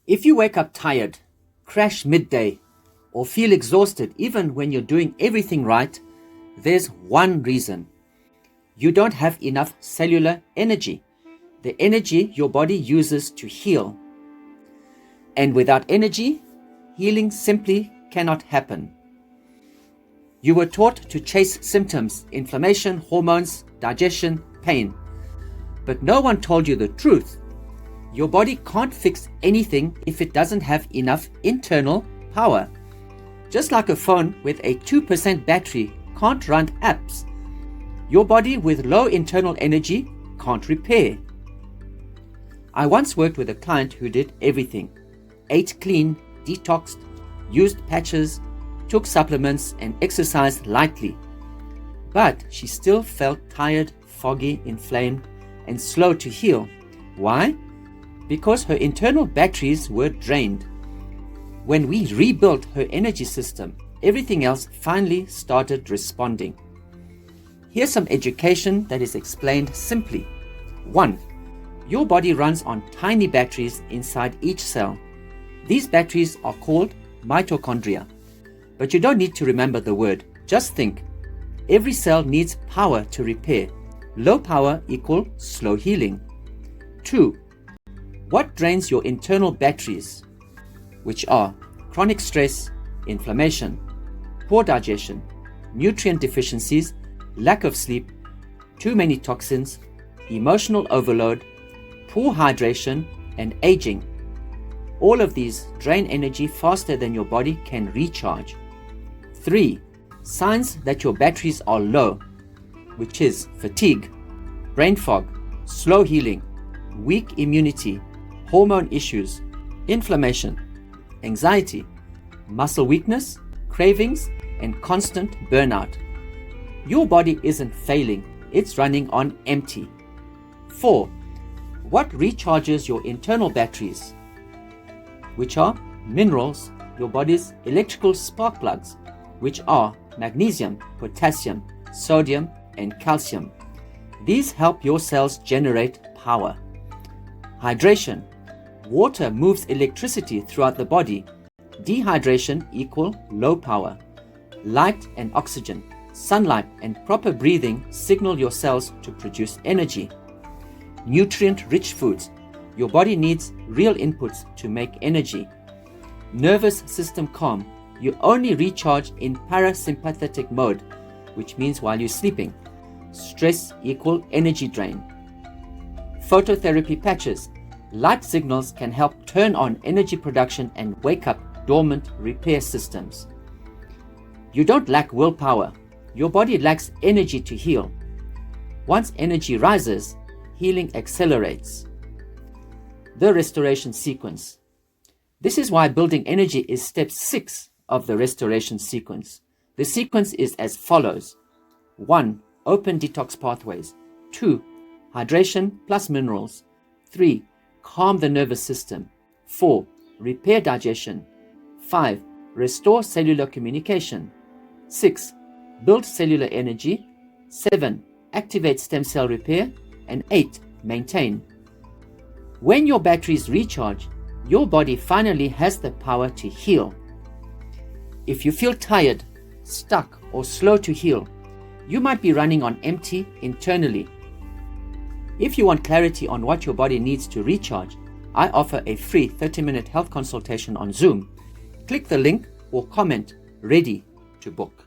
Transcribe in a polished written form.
If you wake up tired, crash midday, or feel exhausted even when you're doing everything right, there's one reason. You don't have enough cellular energy, the energy your body uses to heal. And without energy, healing simply cannot happen. You were taught to chase symptoms, inflammation, hormones, digestion, pain. But no one told you the truth. Your body can't fix anything if it doesn't have enough internal power. Just like a phone with a 2% battery can't run apps, your body with low internal energy can't repair. I once worked with a client who did everything: ate clean, detoxed, used patches, took supplements, and exercised lightly. But she still felt tired, foggy, inflamed, and slow to heal. Why? Because her internal batteries were drained. When we rebuilt her energy system, everything else finally started responding. Here's some education that is explained simply. 1. Your body runs on tiny batteries inside each cell. These batteries are called mitochondria. But you don't need to remember the word. Just think. Every cell needs power to repair. Low power equals slow healing. 2. What drains your internal batteries? Which are chronic stress, inflammation, poor digestion, nutrient deficiencies, lack of sleep, too many toxins, emotional overload, poor hydration, and aging. All of these drain energy faster than your body can recharge. 3. Signs that your batteries are low, which is fatigue, brain fog, slow healing, weak immunity, hormone issues, inflammation, anxiety, muscle weakness, cravings, and constant burnout. Your body isn't failing, it's running on empty. 4. What recharges your internal batteries? Which are minerals, your body's electrical spark plugs, which are magnesium, potassium, sodium, and calcium. These help your cells generate power. Hydration. Water moves electricity throughout the body. Dehydration equals low power. Light and oxygen, sunlight, and proper breathing signal your cells to produce energy. Nutrient-rich foods. Your body needs real inputs to make energy. Nervous system calm. You only recharge in parasympathetic mode, which means while you're sleeping. Stress equals energy drain. Phototherapy patches. Light signals can help turn on energy production and wake up dormant repair systems. You don't lack willpower. Your body lacks energy to heal. Once energy rises, healing accelerates. The restoration sequence. This is why building energy is step 6 of the restoration sequence. The sequence is as follows. 1. Open detox pathways. 2. Hydration plus minerals. 3. Calm the nervous system. 4. Repair digestion. 5. Restore cellular communication. 6. Build cellular energy. 7. Activate stem cell repair. And 8. Maintain. When your batteries recharge, your body finally has the power to heal. If you feel tired, stuck, or slow to heal, you might be running on empty internally. If you want clarity on what your body needs to recharge, I offer a free 30-minute health consultation on Zoom. Click the link or comment ready to book.